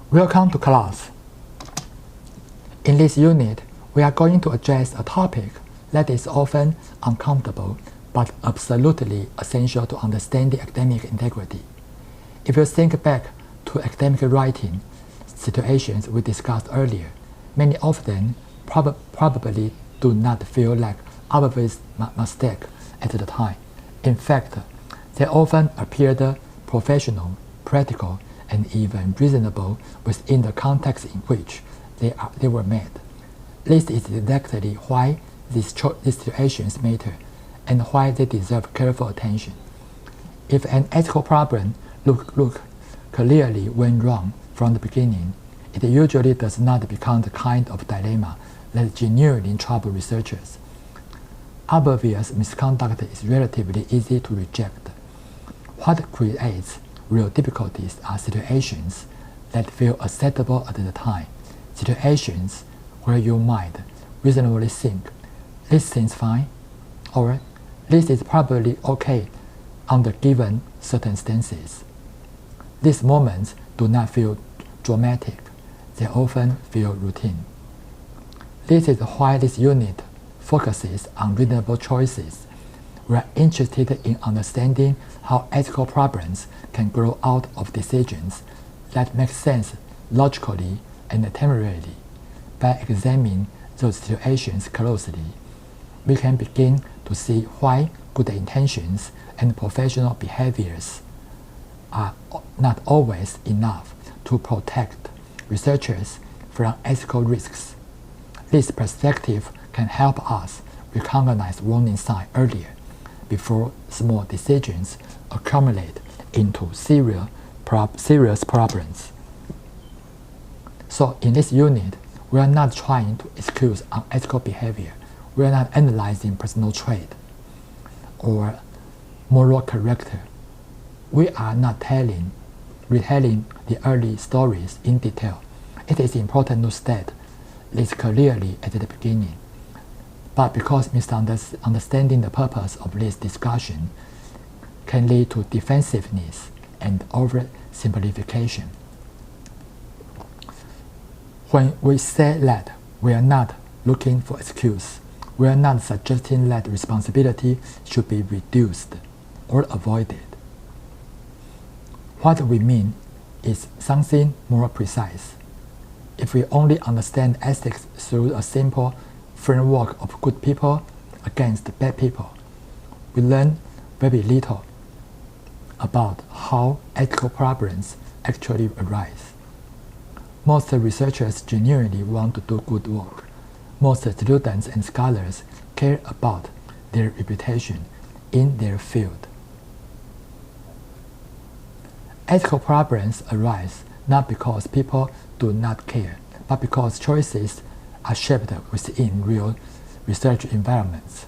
Welcome to class. In this unit, we are going to address a topic that is often uncomfortable but absolutely essential to understanding academic integrity. If you think back to academic writing situations we discussed earlier, many of them probably do not feel like obvious mistake at the time. In fact, they often appeared professional, practical, and even reasonable within the context in which they were made. This is exactly why these situations matter and why they deserve careful attention. If an ethical problem look clearly went wrong from the beginning, it usually does not become the kind of dilemma that genuinely troubles researchers. Obvious misconduct is relatively easy to reject. What creates real difficulties are situations that feel acceptable at the time, situations where you might reasonably think, this seems fine, or this is probably okay under given circumstances. These moments do not feel dramatic, they often feel routine. This is why this unit focuses on reasonable choices. We are interested in understanding how ethical problems can grow out of decisions that make sense logically and temporarily. By examining those situations closely, we can begin to see why good intentions and professional behaviors are not always enough to protect researchers from ethical risks. This perspective can help us recognize warning signs earlier, before small decisions accumulate into serious problems. So in this unit, we are not trying to excuse unethical behavior. We are not analyzing personal trait or moral character. We are not retelling the early stories in detail. It is important to state this clearly at the beginning. But because misunderstanding the purpose of this discussion can lead to defensiveness and oversimplification. When we say that we are not looking for excuse, we are not suggesting that responsibility should be reduced or avoided. What we mean is something more precise. If we only understand ethics through a simple framework of good people against bad people, we learn very little about how ethical problems actually arise. Most researchers genuinely want to do good work. Most students and scholars care about their reputation in their field. Ethical problems arise not because people do not care, but because choices are shaped within real research environments.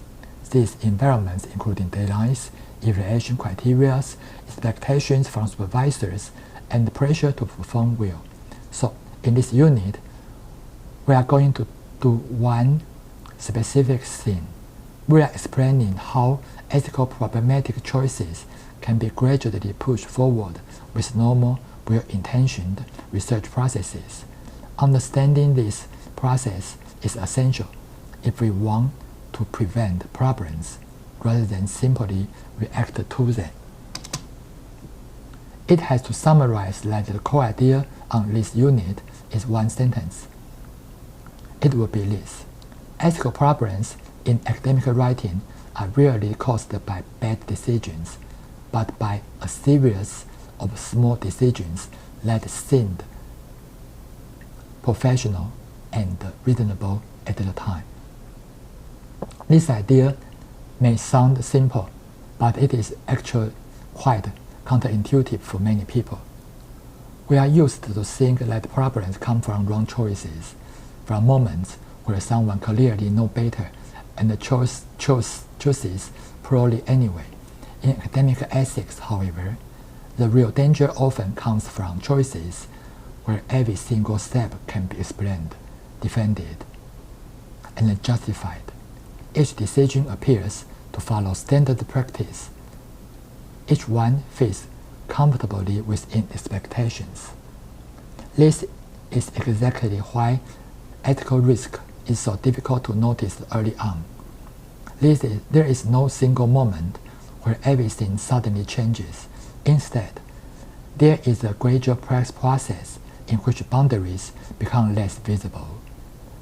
These environments including deadlines, evaluation criteria, expectations from supervisors, and pressure to perform well. So in this unit, we are going to do one specific thing. We are explaining how ethical problematic choices can be gradually pushed forward with normal, well-intentioned research processes. Understanding this process is essential if we want to prevent problems rather than simply react to them. It has to summarize that the core idea on this unit is one sentence. It will be this: ethical problems in academic writing are rarely caused by bad decisions, but by a series of small decisions that seemed professional and reasonable at the time. This idea may sound simple, but it is actually quite counterintuitive for many people. We are used to think that problems come from wrong choices, from moments where someone clearly knows better and chooses poorly anyway. In academic ethics, however, the real danger often comes from choices where every single step can be explained, defended, and justified. Each decision appears to follow standard practice. Each one fits comfortably within expectations. This is exactly why ethical risk is so difficult to notice early on. There is no single moment where everything suddenly changes. Instead, there is a gradual process in which boundaries become less visible.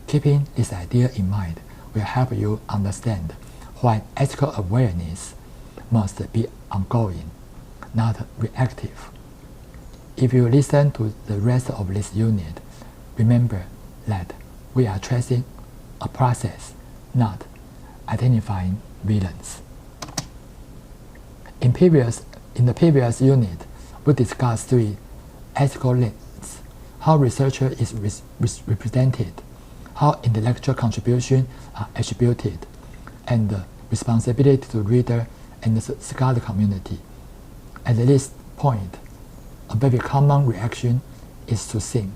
Keeping this idea in mind will help you understand why ethical awareness must be ongoing, not reactive. If you listen to the rest of this unit, remember that we are tracing a process, not identifying villains. In the previous unit, we discussed 3 ethical lens: how researcher is represented, how intellectual contributions are attributed, and the responsibility to reader and the scholar community. At this point, a very common reaction is to think,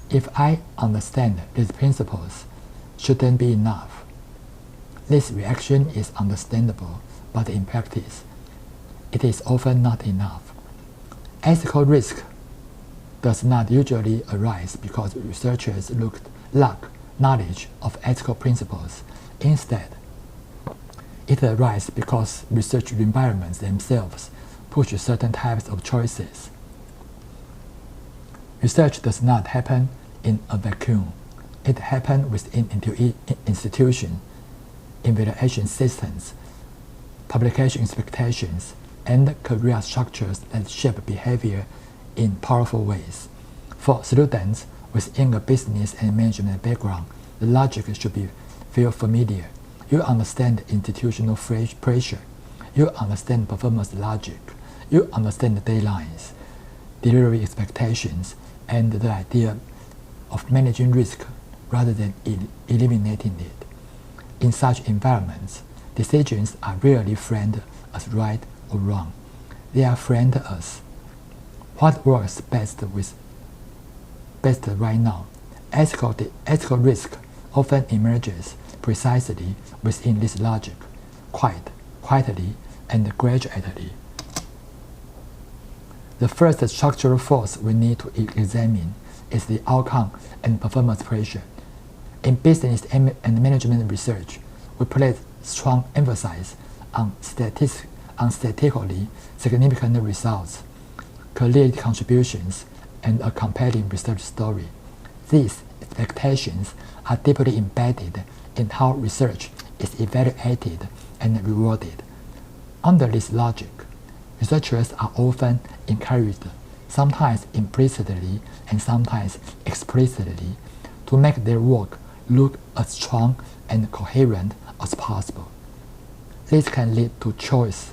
if I understand these principles, shouldn't be enough. This reaction is understandable, but in practice, it is often not enough. Ethical risk does not usually arise because researchers lack knowledge of ethical principles. Instead, it arises because research environments themselves push certain types of choices. Research does not happen in a vacuum. It happens within institutions, evaluation systems, publication expectations, and career structures that shape behavior in powerful ways. For students within a business and management background, the logic should feel familiar. You understand institutional pressure. You understand performance logic. You understand the deadlines, delivery expectations, and the idea of managing risk rather than eliminating it. In such environments, decisions are rarely framed as right or wrong. They are framed as what works best right now. Ethical risk often emerges precisely within this logic, quietly and gradually. The first structural force we need to examine is the outcome and performance pressure. In business and management research, we place strong emphasis on statistically significant results, clear contributions, and a compelling research story. These expectations are deeply embedded in how research is evaluated and rewarded. Under this logic, researchers are often encouraged, sometimes implicitly and sometimes explicitly, to make their work look as strong and coherent as possible. This can lead to choice,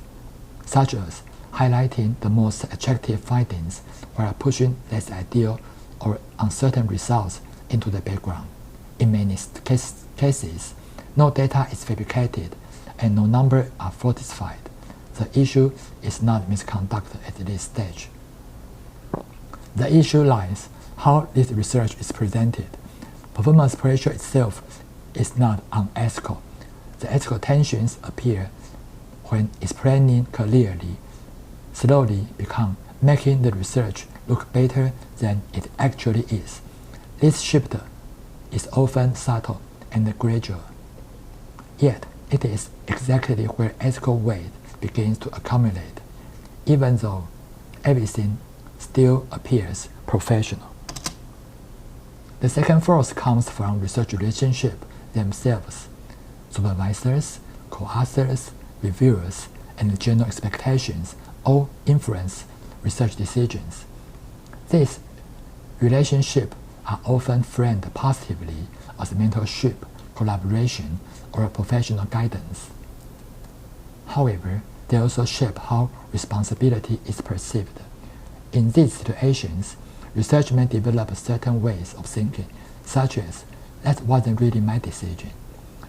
such as highlighting the most attractive findings while pushing less ideal or uncertain results into the background. In many cases, no data is fabricated and no numbers are falsified. The issue is not misconduct at this stage. The issue lies how this research is presented. Performance pressure itself is not unethical. The ethical tensions appear when explaining clearly, slowly become making the research look better than it actually is. This shift is often subtle and gradual. Yet, it is exactly where ethical weight begins to accumulate, even though everything still appears professional. The second force comes from research relationships themselves. Supervisors, co-authors, reviewers, and general expectations all influence research decisions. These relationships are often framed positively as mentorship, collaboration, or professional guidance. However, they also shape how responsibility is perceived. In these situations, research may develop certain ways of thinking, such as, that wasn't really my decision.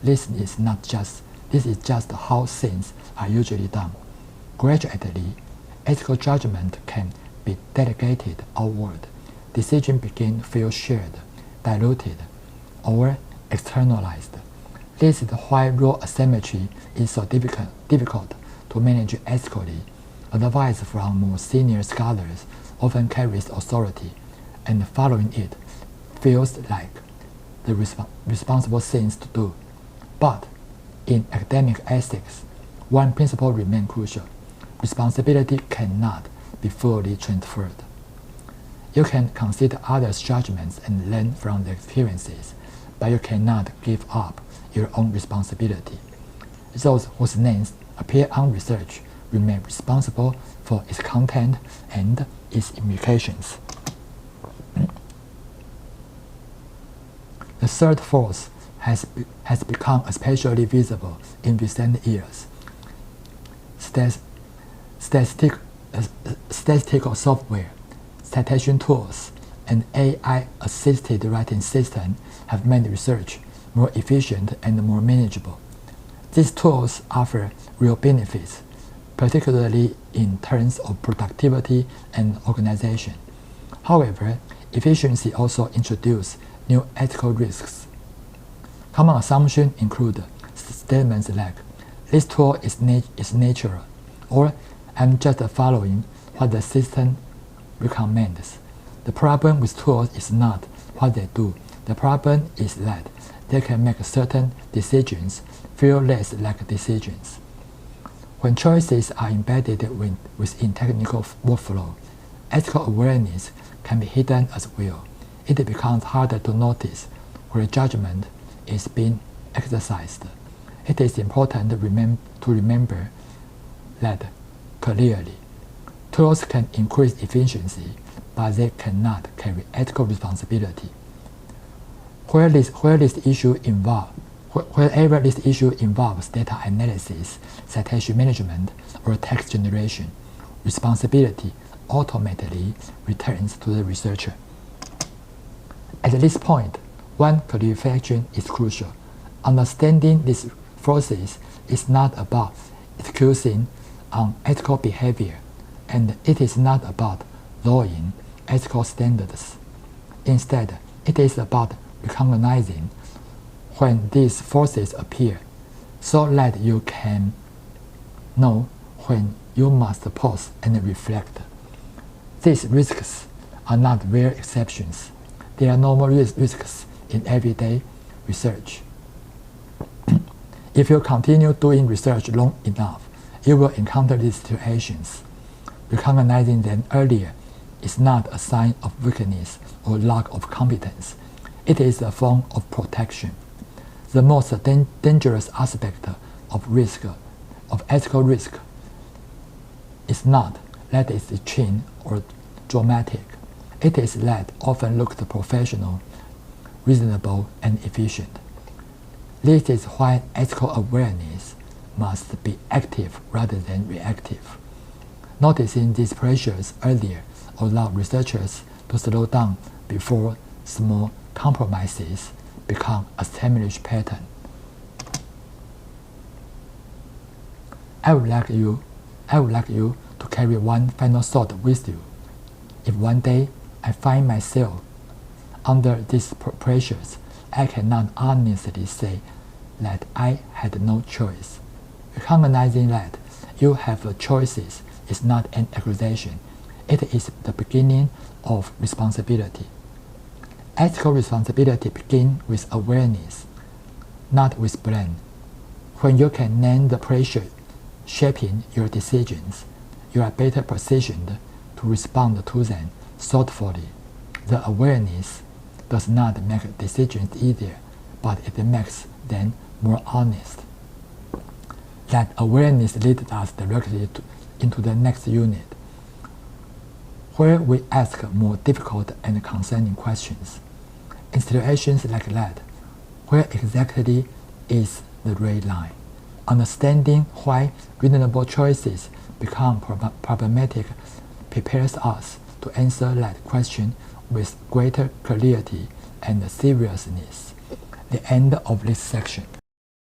This is just how things are usually done. Gradually, ethical judgment can be delegated outward. Decisions begin to feel shared, diluted, or externalized. This is why role asymmetry is so difficult to manage ethically. Advice from more senior scholars often carries authority, and following it feels like the responsible things to do. But in academic ethics, one principle remains crucial. Responsibility cannot be fully transferred. You can consider others' judgments and learn from their experiences, but you cannot give up your own responsibility. Those whose names appear on research remain responsible for its content and its implications. The third force has become especially visible in recent years. Statistical software, citation tools, and AI-assisted writing systems have made research more efficient and more manageable. These tools offer real benefits, particularly in terms of productivity and organization. However, efficiency also introduces new ethical risks. Common assumptions include statements like, "This tool is natural," or "I'm just following what the system recommends." The problem with tools is not what they do. The problem is that they can make certain decisions feel less like decisions. When choices are embedded within technical workflow, ethical awareness can be hidden as well. It becomes harder to notice where judgment is being exercised. It is important to remember that clearly. Tools can increase efficiency, but they cannot carry ethical responsibility. Wherever this issue involves data analysis, citation management, or text generation, responsibility ultimately returns to the researcher. At this point, one clarification is crucial. Understanding these forces is not about excusing unethical behavior, and it is not about lowering ethical standards. Instead, it is about recognizing when these forces appear, so that you can know when you must pause and reflect. These risks are not rare exceptions. They are normal risks in everyday research. If you continue doing research long enough, you will encounter these situations. Recognizing them earlier is not a sign of weakness or lack of competence. It is a form of protection. The most dangerous aspect of ethical risk, is not that it's extreme or dramatic. It is that often looked professional, reasonable, and efficient. This is why ethical awareness must be active rather than reactive. Noticing these pressures earlier allows researchers to slow down before small compromises become a established pattern. I would like you to carry one final thought with you. If one day I find myself under these pressures, I cannot honestly say that I had no choice. Recognizing that you have choices is not an accusation. It is the beginning of responsibility. Ethical responsibility begins with awareness, not with blame. When you can name the pressure shaping your decisions, you are better positioned to respond to them thoughtfully. The awareness does not make decisions easier, but it makes them more honest. That awareness leads us directly into the next unit, where we ask more difficult and concerning questions. In situations like that, where exactly is the red line? Understanding why reasonable choices become problematic prepares us to answer that question with greater clarity and seriousness. The end of this section.